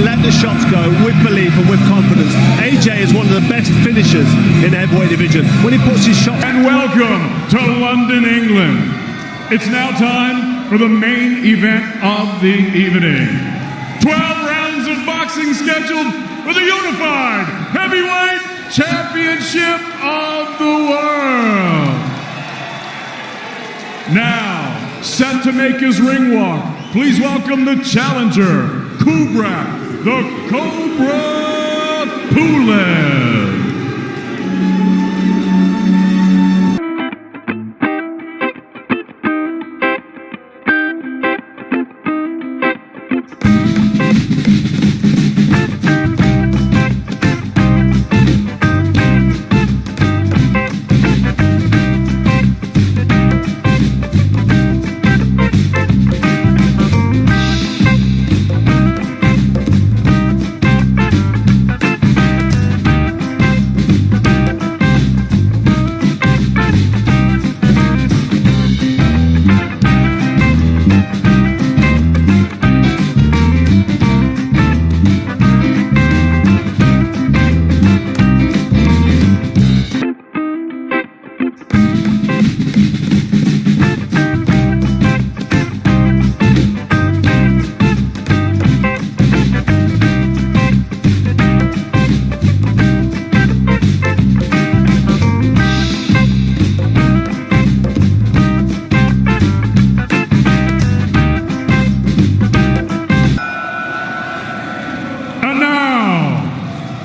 let the shots go with belief and with confidence. AJ is one of the best finishers in the heavyweight division. When he puts his shot... And welcome to London, England. It's now time for the main event of the evening. 12 rounds of boxing scheduled for the unified heavyweight championship of the world. Now, set to make his ring walk, please welcome the challenger, Kubrat, the Cobra Pulev.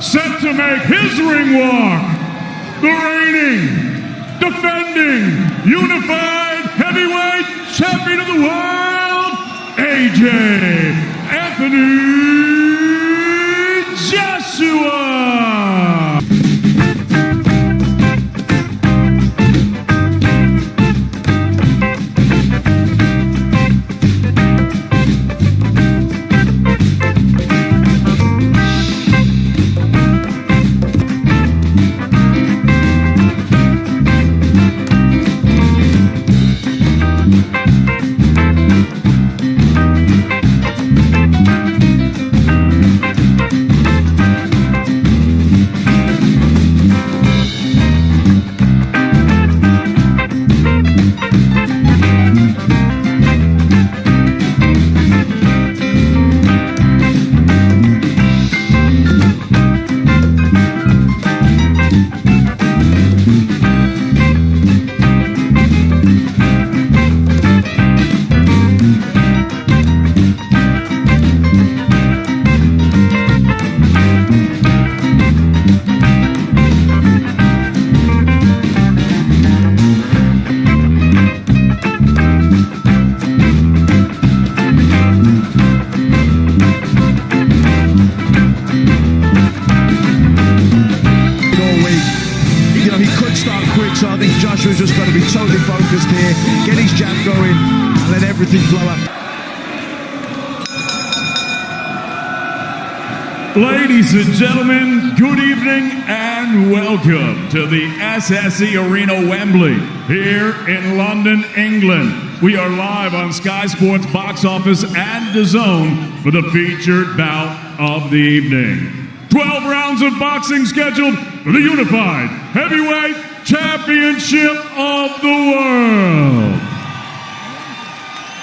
Set to make his ring walk, the reigning, defending, unified heavyweight champion of the world, AJ Anthony Joshua. So I think Joshua's just got to be totally focused here, get his jab going, and let everything flow up. Ladies and gentlemen, good evening and welcome to the SSE Arena Wembley here in London, England. We are live on Sky Sports Box Office and DAZN for the featured bout of the evening. 12 rounds of boxing scheduled for the unified heavyweight championship of the world.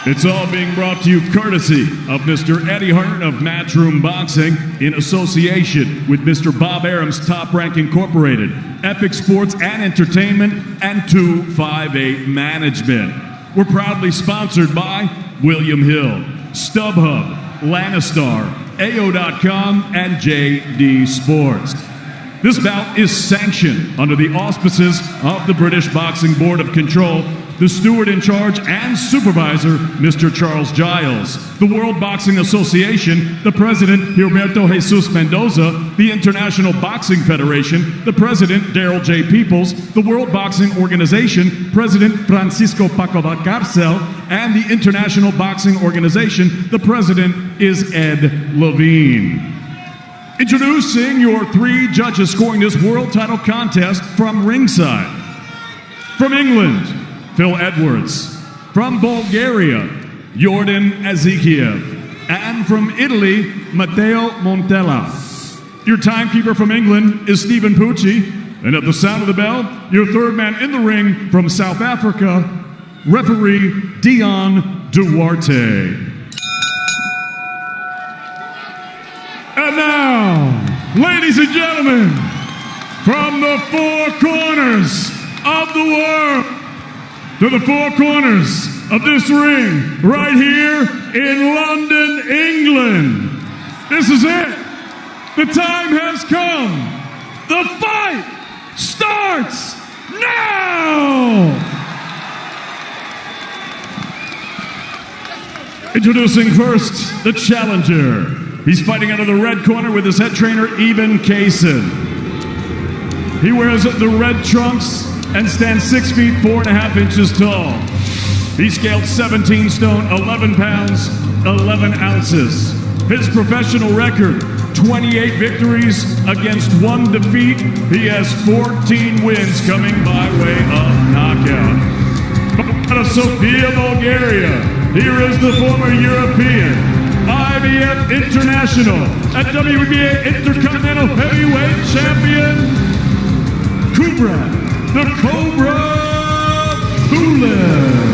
It's all being brought to you courtesy of Mr. Eddie Hearn of Matchroom Boxing in association with Mr. Bob Arum's Top Rank Incorporated, Epic Sports and Entertainment, and 258 Management. We're proudly sponsored by William Hill, StubHub, Lannistar, AO.com, and JD Sports. This bout is sanctioned under the auspices of the British Boxing Board of Control, the steward in charge and supervisor, Mr. Charles Giles, the World Boxing Association, the president, Gilberto Jesus Mendoza, the International Boxing Federation, the president, Daryl J. Peoples, the World Boxing Organization, President Francisco Paco Valcarcel, and the International Boxing Organization, the president is Ed Levine. Introducing your three judges scoring this world title contest from ringside. From England, Phil Edwards. From Bulgaria, Yordan Azikiev. And from Italy, Matteo Montella. Your timekeeper from England is Stephen Pucci. And at the sound of the bell, your third man in the ring from South Africa, referee Dion Duarte. And now, ladies and gentlemen, from the four corners of the world to the four corners of this ring, right here in London, England. This is it. The time has come. The fight starts now! Introducing first, the challenger. He's fighting out of the red corner with his head trainer, Eben Kaysen. He wears the red trunks and stands 6 feet 4.5 inches tall. He scaled 17 stone, 11 pounds, 11 ounces. His professional record, 28 victories against 1 defeat. He has 14 wins coming by way of knockout. Out of Sofia, Bulgaria, here is the former European, IBF International, and WBA Intercontinental Heavyweight Champion, Kubrat, the Cobra, Pulev.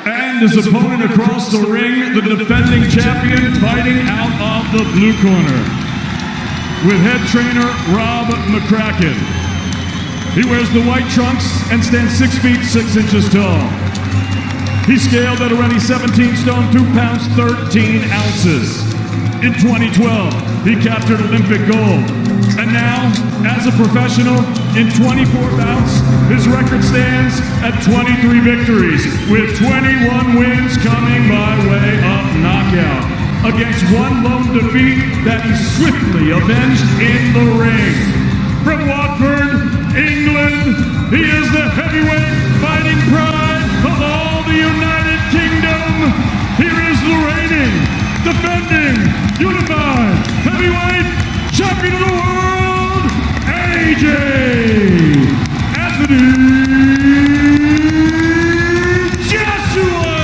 And his opponent across the ring, the defending champion, fighting out of the blue corner with head trainer Rob McCracken. He wears the white trunks and stands 6 feet 6 inches tall. He scaled at already 17 stone, 2 pounds, 13 ounces. In 2012, he captured Olympic gold. And now, as a professional, in 24 bouts, his record stands at 23 victories, with 21 wins coming by way of knockout, against 1 lone defeat that he swiftly avenged in the ring. From Watford, England, he is the heavyweight fighting pride of all the United Kingdom. Here is the reigning, defending, unified heavyweight champion of the world, AJ Anthony Joshua!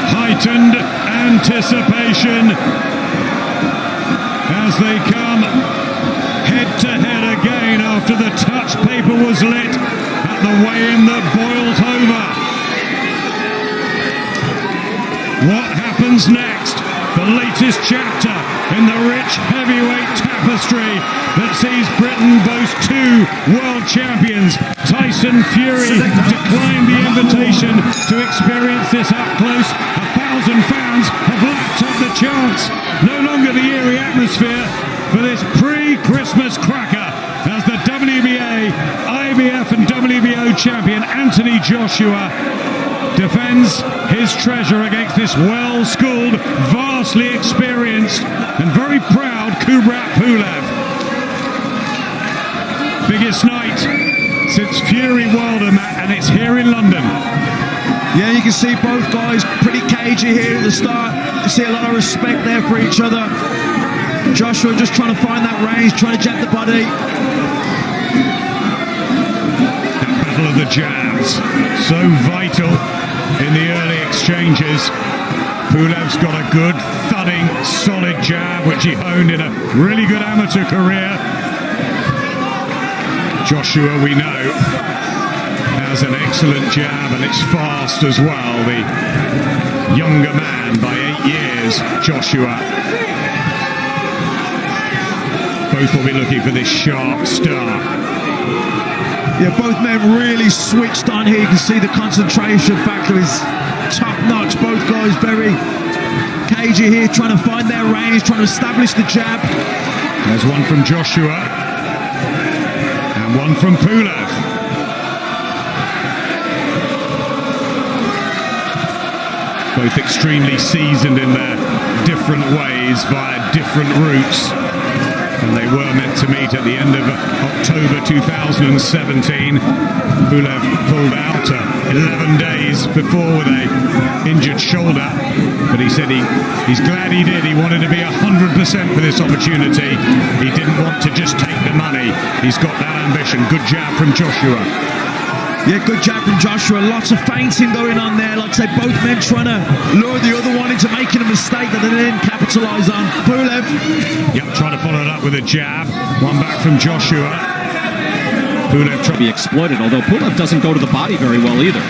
Heightened anticipation as they come head-to-head again after the touch paper was lit at the weigh-in that boiled over. What happens next? The latest chapter in the rich heavyweight tapestry that sees Britain boast 2 world champions. Tyson Fury declined the invitation to experience this up close. 1,000 fans have lapped up the chance. No longer the eerie atmosphere for this pre-Christmas cracker as the WBA, IBF and WBO champion Anthony Joshua defends his treasure against this well-schooled, vastly experienced and very proud Kubrat Pulev. Biggest night since Fury Wilder, and it's here in London. Yeah, you can see both guys pretty cagey here at the start. You see a lot of respect there for each other. Joshua just trying to find that range, trying to jab the body. That battle of the jabs, so vital in the early exchanges. Pulev's got a good, thudding, solid jab, which he honed in a really good amateur career. Joshua, we know, has an excellent jab, and it's fast as well. The younger man by 8 years, Joshua. Both will be looking for this sharp start. Yeah, both men really switched on here. You can see the concentration factor is top notch. Both guys very cagey here, trying to find their range, trying to establish the jab. There's one from Joshua and one from Pulev. Both extremely seasoned in their different ways via different routes. and they were meant to meet at the end of October 2017. Pulev pulled out 11 days before with a injured shoulder, but he said he's glad he did. He wanted to be 100% for this opportunity. He didn't want to just take the money. He's got that ambition. Good jab from Joshua. Yeah, good jab from Joshua. Lots of feinting going on there. Like I say, both men trying to lure the other one into making a mistake that they didn't capitalise on. Pulev. Yep, trying to follow it up with a jab. One back from Joshua. Pulev trying to be exploited, although Pulev doesn't go to the body very well either.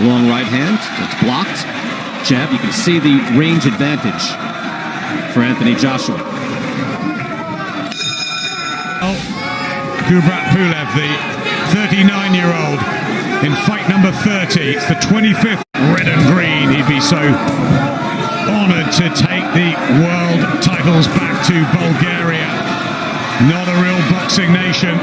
Long right hand, it's blocked. Jab, you can see the range advantage for Anthony Joshua. Oh, Kubrat Pulev, the 39-year-old, in fight number 30. It's the 25th. Red and green. He'd be so honoured to take the world titles back to Bulgaria. Not a real boxing nation.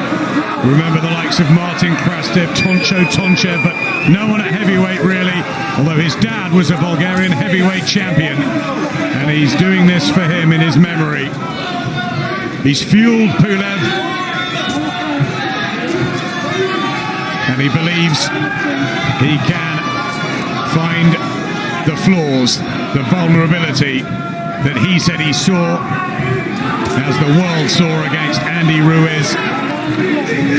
Remember the likes of Martin Krastev, Tonchev, but no one at heavyweight really, although his dad was a Bulgarian heavyweight champion, and he's doing this for him in his memory. He's fueled Pulev, and he believes he can find the flaws, the vulnerability that he said he saw as the world saw against Andy Ruiz.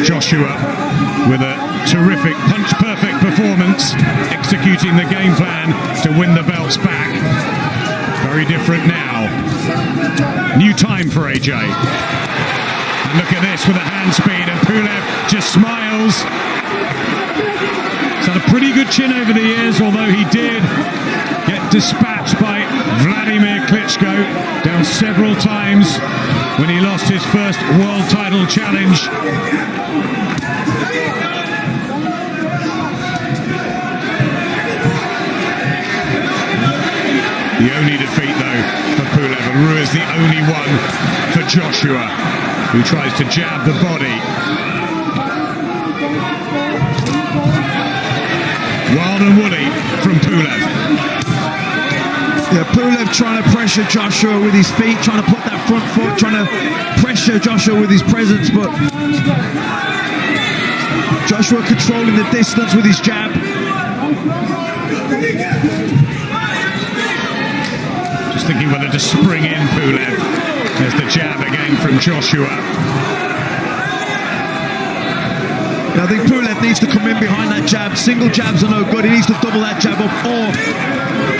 Joshua with a terrific punch-perfect performance, executing the game plan to win the belts back. Very different now. New time for AJ. And look at this with a hand speed, and Pulev just smiles. He's had a pretty good chin over the years, although he did get dispatched by Vladimir Klitschko down several times when he lost his first world title challenge. The only defeat, though, for Pulev, and Ruiz the only one for Joshua, who tries to jab the body. Wild and woolly from Pulev. Yeah, Pulev trying to pressure Joshua with his feet, trying to put that front foot, trying to pressure Joshua with his presence, but Joshua controlling the distance with his jab. Just thinking whether to spring in Pulev. There's the jab again from Joshua. I think Pulev needs to come in behind that jab. Single jabs are no good. He needs to double that jab up, or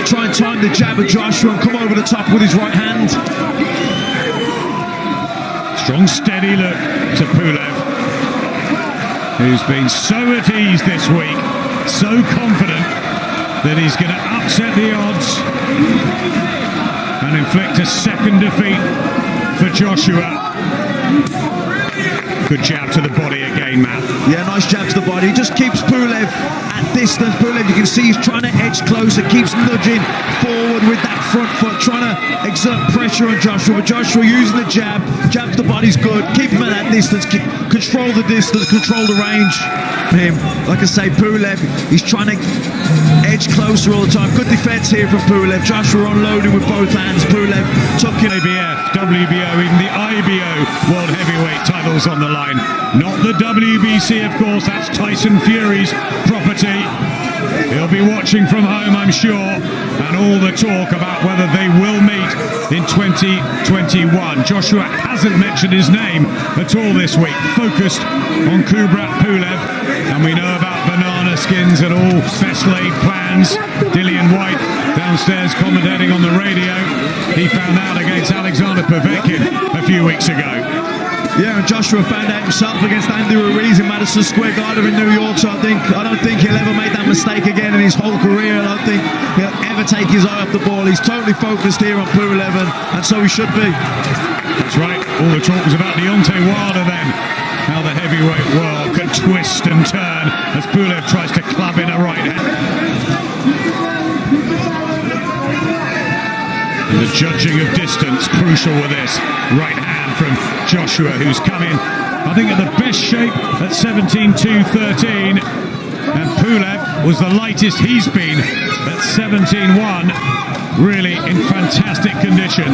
try and time the jab of Joshua and come over the top with his right hand. Strong, steady look to Pulev, who's been so at ease this week, so confident that he's going to upset the odds and inflict a second defeat for Joshua. Good jab to the body again, Matt. Yeah, nice jab to the body. He just keeps Pulev at distance. Pulev, you can see he's trying to edge closer, keeps nudging forward with that front foot, trying to exert pressure on Joshua. But Joshua using the jab. Jab to the body's good. Keep him at that distance. Control the distance, control the range. Him, like I say, Pulev, he's trying to edge closer all the time. Good defense here from Pulev. Joshua unloading with both hands. Pulev tucking. ABF, WBO, even the IBO World Heavyweight titles on the line. Not the WBC, of course. That's Tyson Fury's property. He'll be watching from home, I'm sure, and all the talk about whether they will meet in 2021. Joshua hasn't mentioned his name at all this week. Focused on Kubrat Pulev, and we know about banana skins and all best laid plans. Dillian White downstairs commentating on the radio. He found out against Alexander Povetkin a few weeks ago. Yeah, and Joshua found out himself against Andy Ruiz in Madison Square Garden in New York, so I don't think he'll ever make that mistake again in his whole career. I don't think he'll ever take his eye off the ball. He's totally focused here on Pulev, and so he should be. That's right. All the talk was about Deontay Wilder then. How the heavyweight world can twist and turn as Pulev tries to club in a right hand. And the judging of distance, crucial with this. Right hand from Joshua, who's come in, I think, at the best shape at 17.213. And Pulev was the lightest he's been at 17.1. Really in fantastic condition.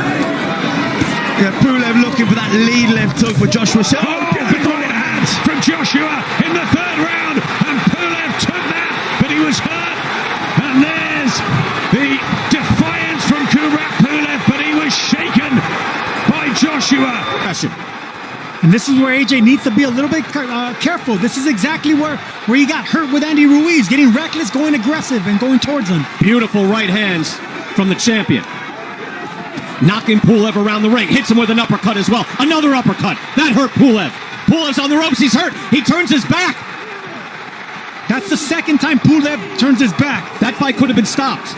Yeah, Pulev Pulev looking for that lead left hook, but Joshua said, Good right hand from Joshua in the third round, and Pulev took that, but he was hurt. And there's the defiance from Kubrat Pulev, but he was shaken by Joshua. And this is where AJ needs to be a little bit careful. This is exactly where he got hurt with Andy Ruiz, getting reckless, going aggressive, and going towards him. Beautiful right hands from the champion. Knocking Pulev around the ring. Hits him with an uppercut as well. Another uppercut. That hurt Pulev. Pulev's on the ropes. He's hurt. He turns his back. That's the second time Pulev turns his back. That fight could have been stopped.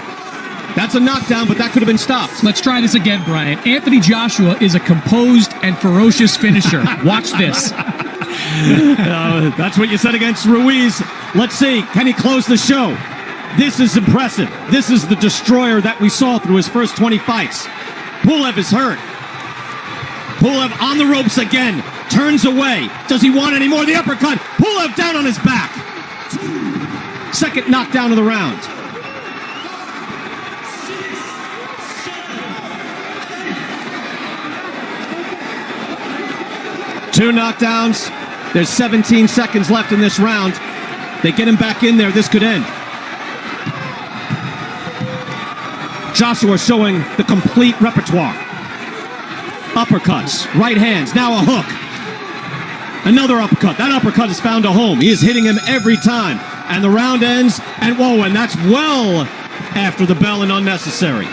That's a knockdown, but that could have been stopped. Let's try this again, Brian. Anthony Joshua is a composed and ferocious finisher. Watch this. That's what you said against Ruiz. Let's see. Can he close the show? This is impressive. This is the destroyer that we saw through his first 20 fights. Pulev is hurt. Pulev on the ropes again. Turns away. Does he want any more? The uppercut. Pulev down on his back. Second knockdown of the round. Two knockdowns. There's 17 seconds left in this round. They get him back in there. This could end. Joshua showing the complete repertoire. Uppercuts, right hands, now a hook. Another uppercut. That uppercut has found a home. He is hitting him every time. And the round ends, and whoa, and that's well after the bell and unnecessary.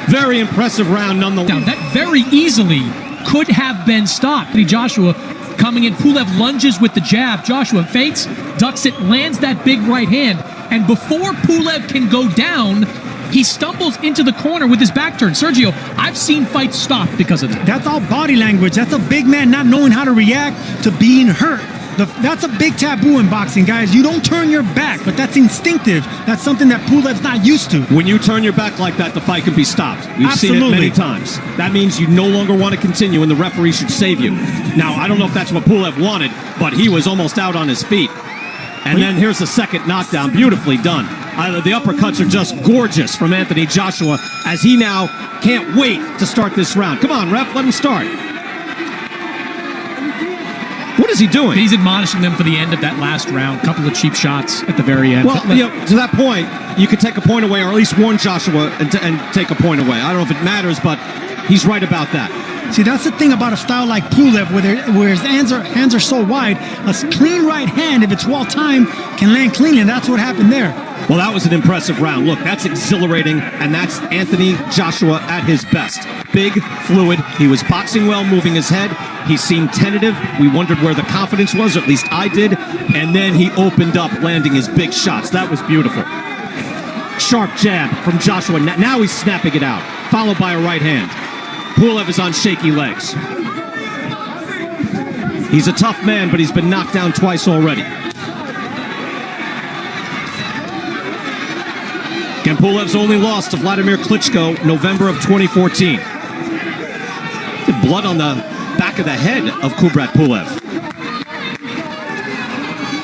Very impressive round nonetheless. Now, that very easily could have been stopped. Anthony Joshua coming in. Pulev lunges with the jab. Joshua feints, ducks it, lands that big right hand. And before Pulev can go down, he stumbles into the corner with his back turned. Sergio, I've seen fights stop because of that. That's all body language. That's a big man not knowing how to react to being hurt. That's a big taboo in boxing, guys. You don't turn your back, but that's instinctive. That's something that Pulev's not used to. When you turn your back like that, the fight can be stopped. We've Absolutely. seen it many times. That means you no longer want to continue, and the referee should save you. Now, I don't know if that's what Pulev wanted, but he was almost out on his feet. And then here's the second knockdown. Beautifully done. The uppercuts are just gorgeous from Anthony Joshua, as he now can't wait to start this round. Come on, ref, let him start. What is he doing? He's admonishing them for the end of that last round. Couple of cheap shots at the very end. Well, to that point, you could take a point away, or at least warn Joshua and take a point away. I don't know if it matters, but he's right about that. See, that's the thing about a style like Pulev, where his hands are so wide. A clean right hand, if it's well timed, can land cleanly, and that's what happened there. Well, that was an impressive round. Look, that's exhilarating, and that's Anthony Joshua at his best. Big, fluid. He was boxing well, moving his head. He seemed tentative. We wondered where the confidence was, or at least I did. And then he opened up, landing his big shots. That was beautiful. Sharp jab from Joshua. Now he's snapping it out, followed by a right hand. Pulev is on shaky legs. He's a tough man, but he's been knocked down twice already. Again, Pulev's only lost to Vladimir Klitschko, November of 2014. Blood on the back of the head of Kubrat Pulev.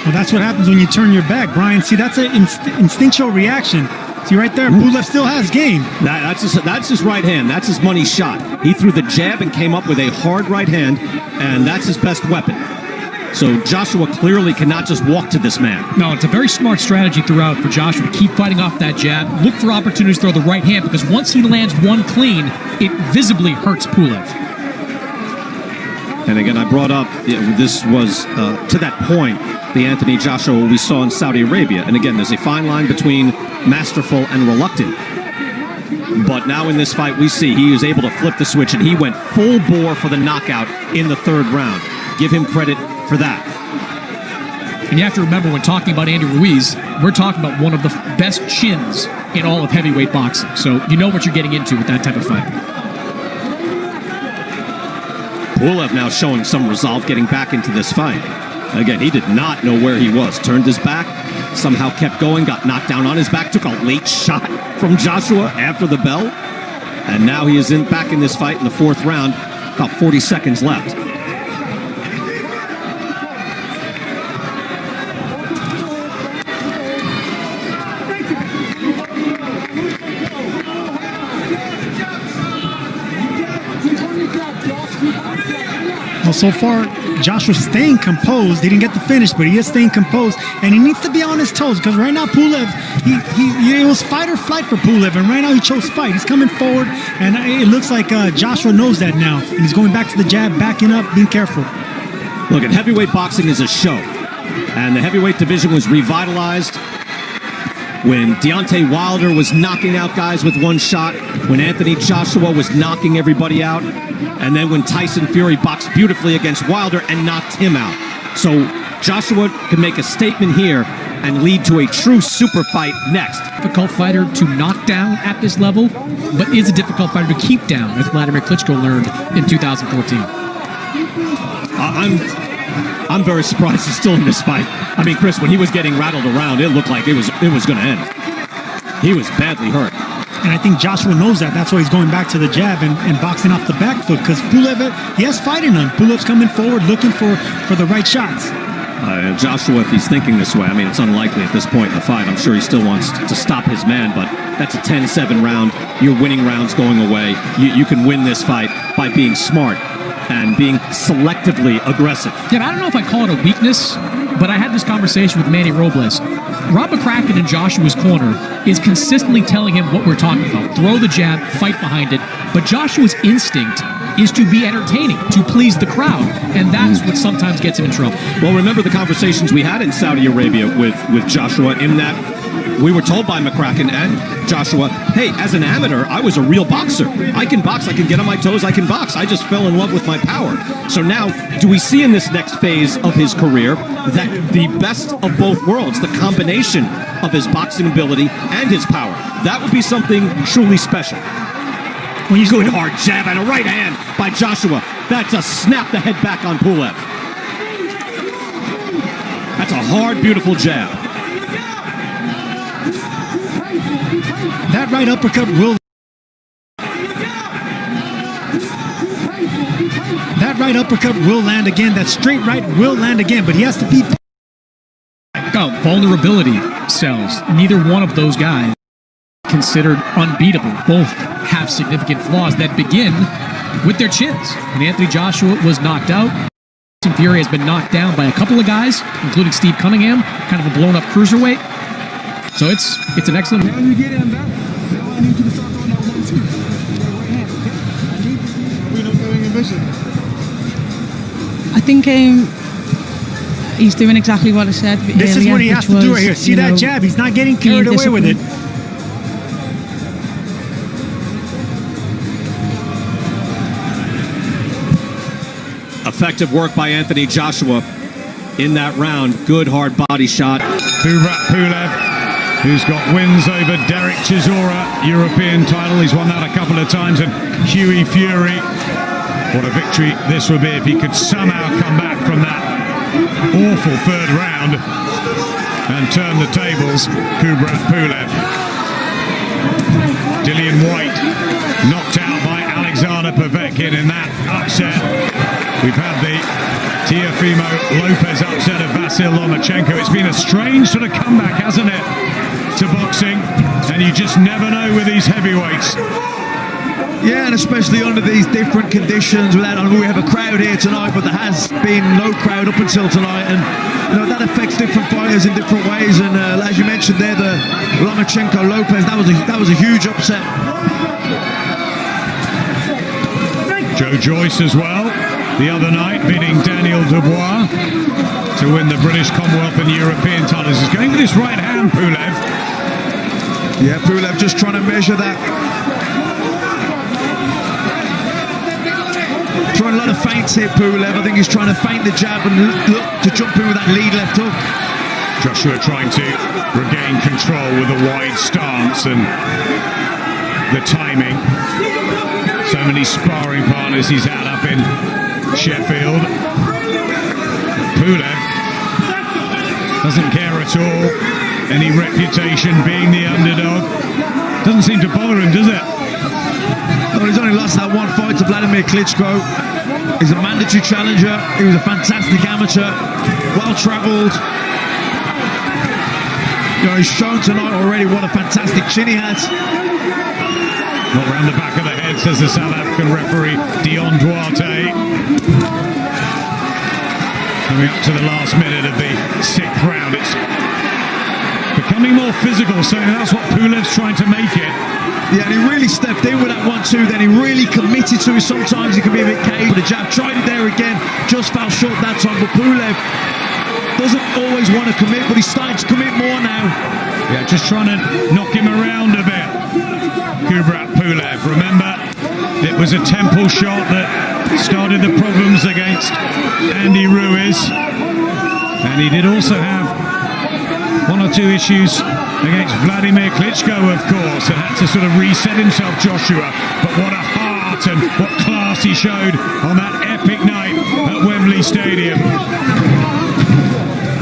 Well, that's what happens when you turn your back, Brian. See, that's an instinctual reaction. See right there, Pulev still has game. That's his right hand. That's his money shot. He threw the jab and came up with a hard right hand, and that's his best weapon. So Joshua clearly cannot just walk to this man. No, it's a very smart strategy throughout for Joshua to keep fighting off that jab. Look for opportunities to throw the right hand, because once he lands one clean, it visibly hurts Pulev. And again, I brought up, this was, to that point, the Anthony Joshua we saw in Saudi Arabia. And again, there's a fine line between masterful and reluctant. But now in this fight, we see he was able to flip the switch, and he went full bore for the knockout in the third round. Give him credit for that. And you have to remember, when talking about Andy Ruiz, we're talking about one of the best chins in all of heavyweight boxing. So you know what you're getting into with that type of fight. Pulev now showing some resolve, getting back into this fight. Again, he did not know where he was. Turned his back, somehow kept going, got knocked down on his back, took a late shot from Joshua after the bell. And now he is back in this fight in the fourth round. About 40 seconds left. Well, so far, Joshua's staying composed. He didn't get the finish, but he is staying composed, and he needs to be on his toes because right now Pulev, it was fight or flight for Pulev, and right now he chose fight. He's coming forward, and it looks like Joshua knows that now, and he's going back to the jab, backing up, being careful. Look, at heavyweight boxing is a show, and the heavyweight division was revitalized when Deontay Wilder was knocking out guys with one shot, when Anthony Joshua was knocking everybody out, and then when Tyson Fury boxed beautifully against Wilder and knocked him out. So Joshua can make a statement here and lead to a true super fight next. Difficult fighter to knock down at this level, but is a difficult fighter to keep down, as Vladimir Klitschko learned in 2014. I'm very surprised he's still in this fight. I mean, Chris, when he was getting rattled around, it looked like it was going to end. He was badly hurt. And I think Joshua knows that. That's why he's going back to the jab and boxing off the back foot, because Pulev, he has fight in him. Pulev's coming forward looking for the right shots. Joshua, if he's thinking this way, I mean, it's unlikely at this point in the fight. I'm sure he still wants to stop his man, but that's a 10-7 round. Your winning round's going away. You can win this fight by being smart and being selectively aggressive. Yeah, I don't know if I call it a weakness, but I had this conversation with Manny Robles. Rob McCracken in Joshua's corner is consistently telling him what we're talking about. Throw the jab, fight behind it. But Joshua's instinct is to be entertaining, to please the crowd. And that's what sometimes gets him in trouble. Well, remember the conversations we had in Saudi Arabia with Joshua, in that we were told by McCracken and Joshua, hey, as an amateur, I was a real boxer. I can box, I can get on my toes, I can box. I just fell in love with my power. So now, do we see in this next phase of his career that the best of both worlds, the combination of his boxing ability and his power, that would be something truly special. Good hard jab and a right hand by Joshua. That just snapped the head back on Pulev. That's a hard, beautiful jab. That right uppercut will... That right uppercut will land again. That straight right will land again, but he has to be... Oh, vulnerability sells. Neither one of those guys considered unbeatable. Both have significant flaws that begin with their chins. When Anthony Joshua was knocked out, Tyson Fury has been knocked down by a couple of guys, including Steve Cunningham, kind of a blown-up cruiserweight. So it's an excellent... Now you get him back. Now I need you to start throwing that 1-2. Right hand, okay? I need you. We're not going in vision. I think he's doing exactly what I said earlier. This is what he has to do right here. See that jab? He's not getting carried away with it. Effective work by Anthony Joshua in that round. Good hard body shot. Kubrat Pulev, who's got wins over Derek Chisora, European title. He's won that a couple of times. And Hughie Fury. What a victory this would be if he could somehow come back from that awful third round and turn the tables. Kubrat Pulev. Dillian White knocked out by Alexander Povetkin in that upset. We've had the Teofimo Lopez upset of Vasil Lomachenko. It's been a strange sort of comeback, hasn't it, to boxing? And you just never know with these heavyweights. Yeah, and especially under these different conditions. We have a crowd here tonight, but there has been no crowd up until tonight, and that affects different fighters in different ways. And as you mentioned there, the Lomachenko Lopez, that was a huge upset. Joe Joyce as well, the other night, beating Daniel Dubois to win the British, Commonwealth and European titles. He's going with his right hand, Pulev. Yeah, Pulev just trying to measure that. Throwing a lot of feints here, Pulev. I think he's trying to feint the jab and look to jump in with that lead left hook. Joshua trying to regain control with a wide stance and the timing. So many sparring partners he's had up in Sheffield. Pulev doesn't care at all. Any reputation being the underdog doesn't seem to bother him, does it? Well, he's only lost that one fight to Vladimir Klitschko. He's a mandatory challenger. He was a fantastic amateur, well-travelled. He's shown tonight already what a fantastic chin he has. Not round the back of the head, says the South African referee, Dion Duarte. Coming up to the last minute of the 6th round, it's becoming more physical, so that's what Pulev's trying to make it. Yeah, and he really stepped in with that 1-2, then he really committed to it. Sometimes he can be a bit cagey, but the jab, tried it there again, just fell short that time, but Pulev doesn't always want to commit, but he's starting to commit more now. Yeah, just trying to knock him around a bit. Kubrat Pulev, remember, it was a temple shot that started the problems against Andy Ruiz, and he did also have 1 or 2 issues against Vladimir Klitschko, of course, and had to sort of reset himself, Joshua. But what a heart and what class he showed on that epic night at Wembley Stadium.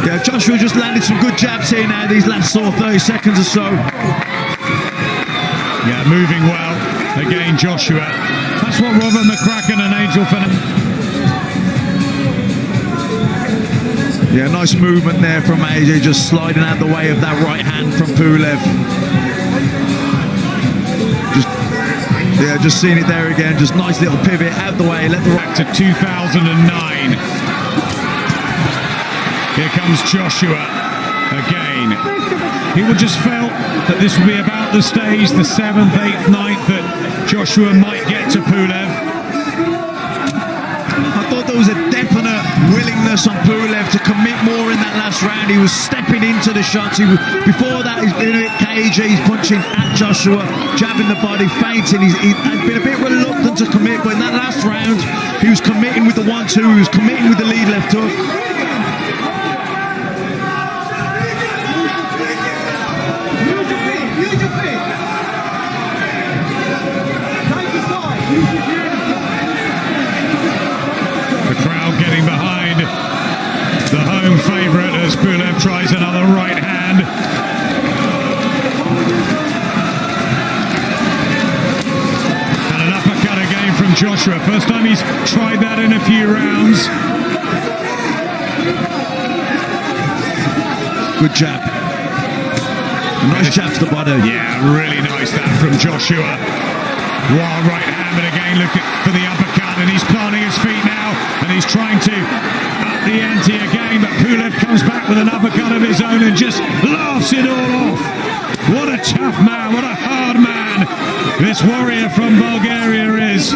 Yeah, Joshua just landed some good jabs here now, these last sort of 30 seconds or so. Yeah, moving well. Again, Joshua. That's what Robert McCracken and Angel Fernandez. Yeah, nice movement there from AJ, just sliding out the way of that right hand from Pulev. Just seeing it there again, just nice little pivot out the way, let the back to 2009. Here comes Joshua again. People just felt that this would be about the stage, the 7th, 8th, 9th, that Joshua might get to Pulev. I thought there was a definite willingness on Pulev to commit more in that last round. He was stepping into the shots. Before that, he's been a bit cagey. He's punching at Joshua, jabbing the body, feinting. He has been a bit reluctant to commit, but in that last round, he was committing with the 1-2. He was committing with the lead left hook. Getting behind the home favourite as Pulev tries another right hand. And an uppercut again from Joshua. First time he's tried that in a few rounds. Good jab. A nice jab to the body. Yeah, really nice that from Joshua. Wild right hand, but again looking for the uppercut, and he's planting his feet now, and he's trying to up the ante again, but Pulev comes back with an uppercut of his own and just laughs it all off. What a tough man, what a hard man this warrior from Bulgaria is.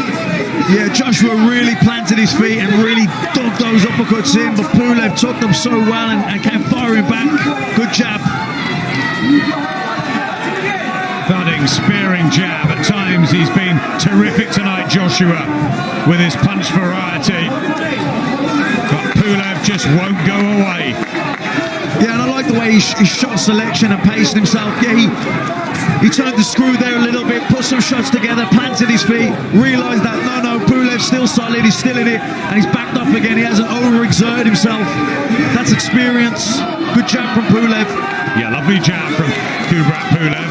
Yeah, Joshua really planted his feet and really dug those uppercuts in, but Pulev took them so well and came firing back. Good jab. Thudding, spearing jab. At times he's been terrific tonight, Joshua, with his punch variety. But Pulev just won't go away. Yeah, and I like the way he shot selection and paced himself. Yeah, he turned the screw there a little bit, put some shots together, planted his feet, realised that no, Pulev's still solid, he's still in it, and he's backed up again. He hasn't overexerted himself. That's experience. Good jab from Pulev. Yeah, lovely jab from Kubrat Pulev.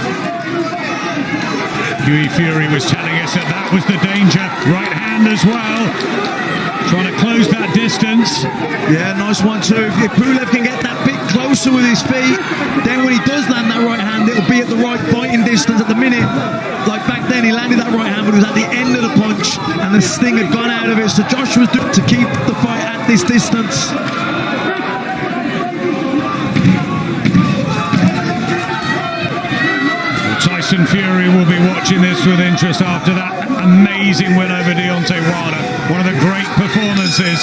Huey Fury was telling us that was the danger. Right hand as well. Trying to close that distance. Yeah, nice one too. If Pulev can get that bit closer with his feet, then when he does land that right hand, it'll be at the right biting distance. At the minute, like back then, he landed that right hand, but it was at the end of the punch, and the sting had gone out of it. So Joshua's doing to keep the fight at this distance. Tyson Fury will be watching this with interest after that amazing win over Deontay Wilder. One of the great performances.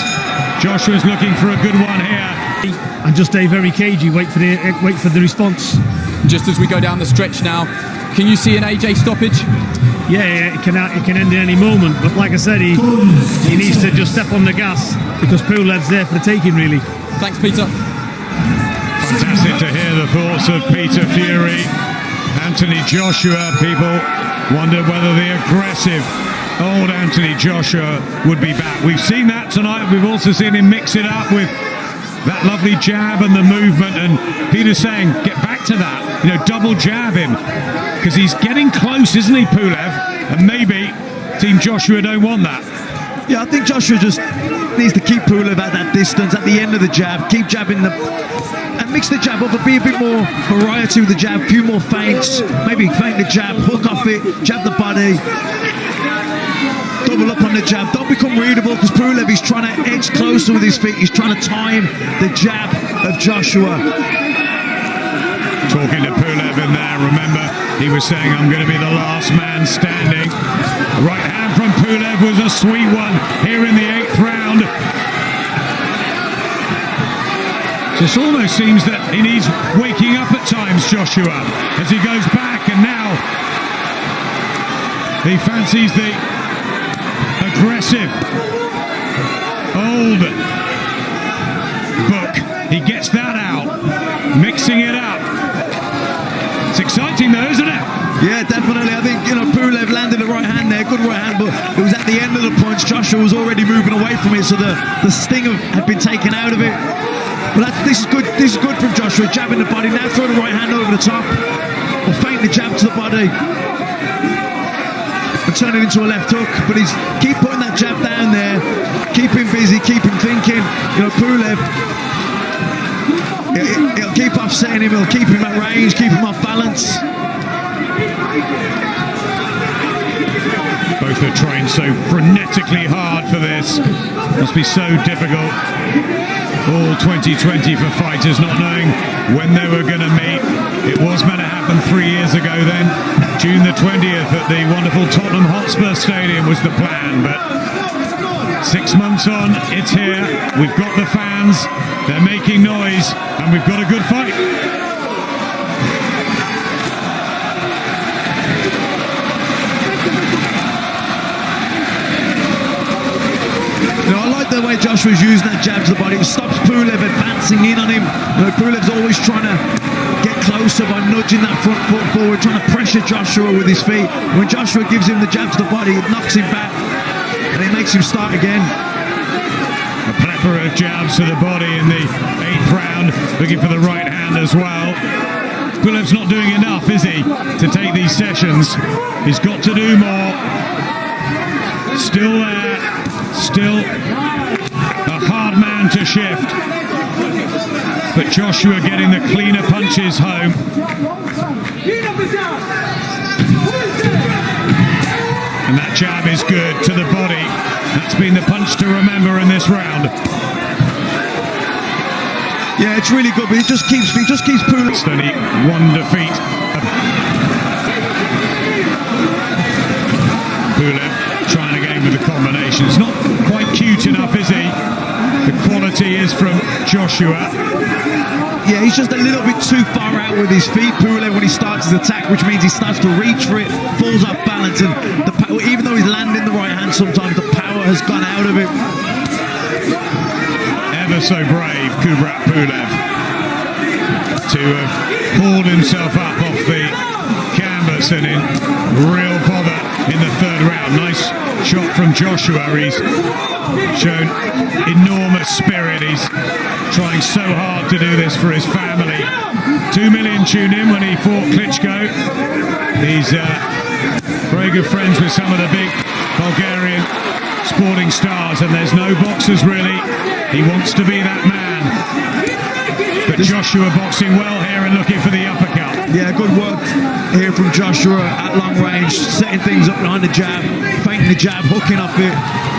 Joshua's looking for a good one here. And just stay very cagey, wait for the response. Just as we go down the stretch now, can you see an AJ stoppage? Yeah, it can end in any moment, but like I said, he needs to just step on the gas because Pulev's there for the taking, really. Thanks, Peter. Fantastic to hear the thoughts of Peter Fury. Anthony Joshua, people wonder whether the aggressive old Anthony Joshua would be back. We've seen that tonight. We've also seen him mix it up with that lovely jab and the movement, and Peter's saying get back to that, double jab him, because he's getting close, isn't he, Pulev? And maybe Team Joshua don't want that. Yeah, I think Joshua just needs to keep Pulev at that distance at the end of the jab, keep jabbing and mix the jab up, but be a bit more variety with the jab, a few more feints, maybe feint the jab, hook off it, jab the body, double up on the jab. Don't become readable, because Pulev is trying to edge closer with his feet. He's trying to time the jab of Joshua. Talking to Pulev in there, remember, he was saying, I'm going to be the last man standing. Right hand from Pulev was a sweet one here in the 8th round. This almost seems that he needs waking up at times, Joshua, as he goes back, and now he fancies the aggressive old book. He gets that out, mixing it up. It's exciting though, isn't it? Yeah, definitely. I think, Pulev landed the right hand there, good right hand, but it was at the end of the punch. Joshua was already moving away from it, so the sting had been taken out of it. But this is good. This is good from Joshua. Jabbing the body. Now throw the right hand over the top. Or feint the jab to the body. And turn it into a left hook. But he's keep putting that jab down there. Keep him busy. Keep him thinking. Pulev, it'll keep offsetting him. It'll keep him at range. Keep him off balance. Both are trained so frenetically hard for this. Must be so difficult. All 2020 for fighters, not knowing when they were going to meet. It was meant to happen 3 years ago then. June the 20th at the wonderful Tottenham Hotspur Stadium was the plan, but 6 months on, it's here. We've got the fans, they're making noise, and we've got a good fight. I like the way Joshua's using that jab to the body. It stops Pulev advancing in on him. Pulev's always trying to get closer by nudging that front foot forward, trying to pressure Joshua with his feet. When Joshua gives him the jab to the body, it knocks him back and it makes him start again. A plethora of jabs to the body in the 8th round, looking for the right hand as well. Pulev's not doing enough, is he, to take these sessions? He's got to do more. Still there. Still a hard man to shift, but Joshua getting the cleaner punches home. And that jab is good to the body. That's been the punch to remember in this round. Yeah, it's really good, but he just keeps Pulev. It's only one defeat. Pulev trying again with the combinations. Not quite cute enough, is he? The quality is from Joshua. Yeah, he's just a little bit too far out with his feet, Pulev, when he starts his attack, which means he starts to reach for it, falls off balance, and even though he's landing the right hand sometimes, the power has gone out of it. Ever so brave, Kubrat Pulev, to have pulled himself up off the canvas and in real bother in the 3rd round. Nice shot from Joshua. He's shown enormous spirit. He's trying so hard to do this for his family. 2 million tuned in when he fought Klitschko. He's very good friends with some of the big Bulgarian sporting stars, and there's no boxers really. He wants to be that man. But Joshua boxing well here and looking for the uppercut. Yeah, good work here from Joshua at long range, setting things up behind the jab, feinting the jab, hooking off it.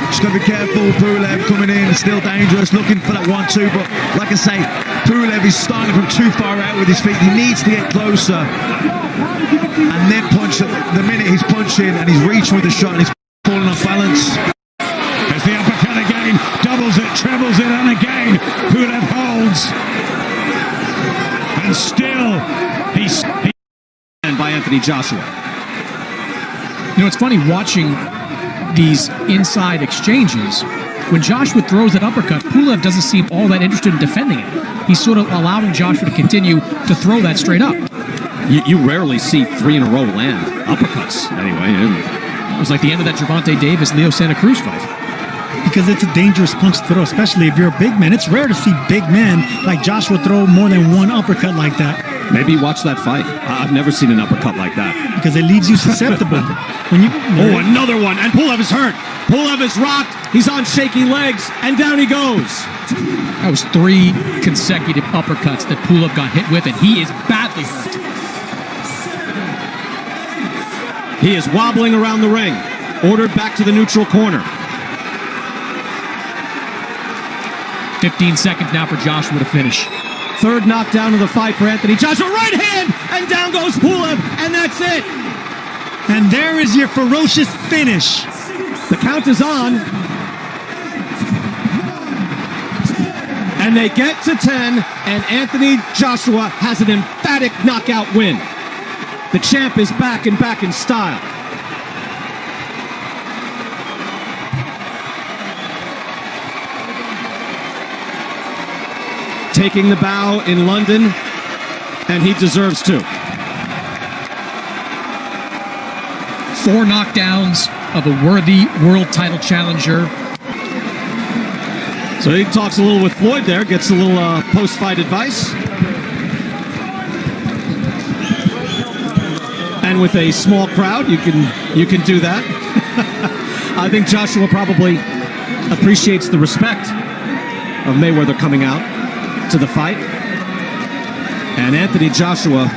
Just got to be careful. Pulev coming in, still dangerous, looking for that 1-2. But like I say, Pulev is starting from too far out with his feet. He needs to get closer and then punch. The minute he's punching and he's reaching with the shot and he's falling off balance. There's the uppercut again, doubles it, trebles it, and again Pulev holds. And still, he's by Anthony Joshua. It's funny watching these inside exchanges. When Joshua throws that uppercut, Pulev doesn't seem all that interested in defending it. He's sort of allowing Joshua to continue to throw that straight up. You rarely see 3 in a row land uppercuts. Anyway, it was like the end of that Gervonta Davis Leo Santa Cruz fight. Because it's a dangerous punch to throw, especially if you're a big man. It's rare to see big men like Joshua throw more than one uppercut like that. Maybe watch that fight. I've never seen an uppercut like that. Because it leaves you susceptible. Another one, and Pulev is hurt. Pulev is rocked. He's on shaky legs, and down he goes. That was 3 consecutive uppercuts that Pulev got hit with, and he is badly hurt. He is wobbling around the ring. ordered back to the neutral corner. 15 seconds now for Joshua to finish. Third knockdown of the fight for Anthony Joshua. Right hand, and down goes Pulev, and that's it. And there is your ferocious finish. The count is on. And they get to 10, and Anthony Joshua has an emphatic knockout win. The champ is back in style. Taking the bow in London, and he deserves to. 4 knockdowns of a worthy world title challenger. So he talks a little with Floyd there, gets a little post-fight advice. And with a small crowd, you can do that. I think Joshua probably appreciates the respect of Mayweather coming out to the fight. And Anthony Joshua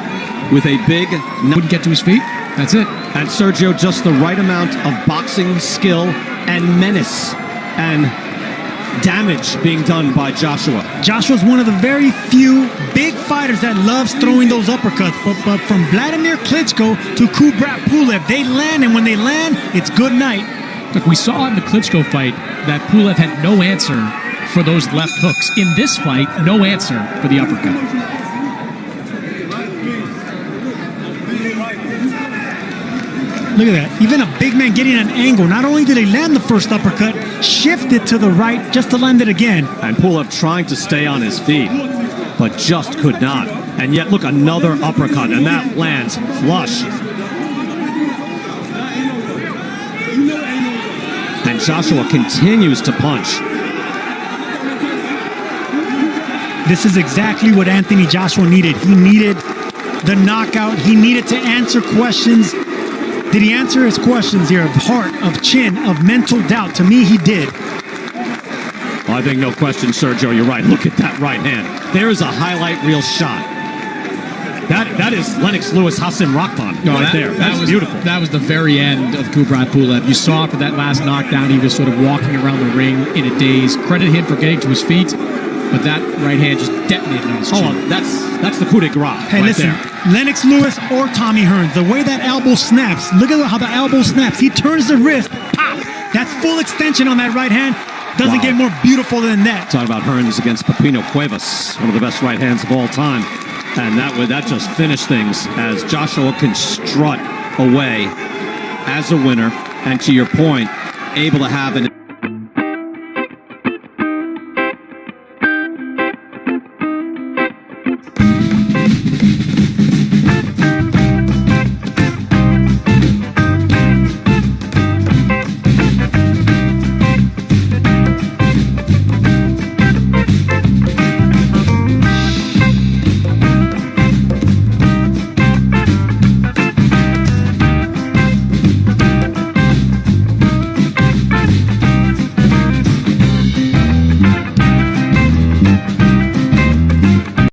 with a big... Wouldn't get to his feet. That's it. And Sergio, just the right amount of boxing skill and menace and damage being done by Joshua. Joshua's one of the very few big fighters that loves throwing those uppercuts. But from Vladimir Klitschko to Kubrat Pulev, they land, and when they land, it's good night. Look, we saw in the Klitschko fight that Pulev had no answer for those left hooks. In this fight, no answer for the uppercut. Look at that. Even a big man getting an angle. Not only did he land the first uppercut, shifted to the right just to land it again. And Pulev trying to stay on his feet, but just could not. And yet, look, another uppercut, and that lands flush. And Joshua continues to punch. This is exactly what Anthony Joshua needed. He needed the knockout. He needed to answer questions. Did he answer his questions here of heart, of chin, of mental doubt? To me, he did. Well, I think no question, Sergio, you're right. Look at that right hand. There's a highlight reel shot. That is Lennox Lewis Hassan Rahman there. That was beautiful. That was the very end of Kubrat Pulev. You saw after that last knockdown, he was sort of walking around the ring in a daze. Credit him for getting to his feet, but that right hand just detonated on his chin. Oh, that's the coup de grace. Hey, right listen, there. Lennox Lewis or Tommy Hearns, the way that elbow snaps, look at how the elbow snaps. He turns the wrist, pop. That's full extension on that right hand. Doesn't get more beautiful than that. Talking about Hearns against Pepino Cuevas, one of the best right hands of all time. And that just finished things as Joshua can strut away as a winner. And to your point, able to have an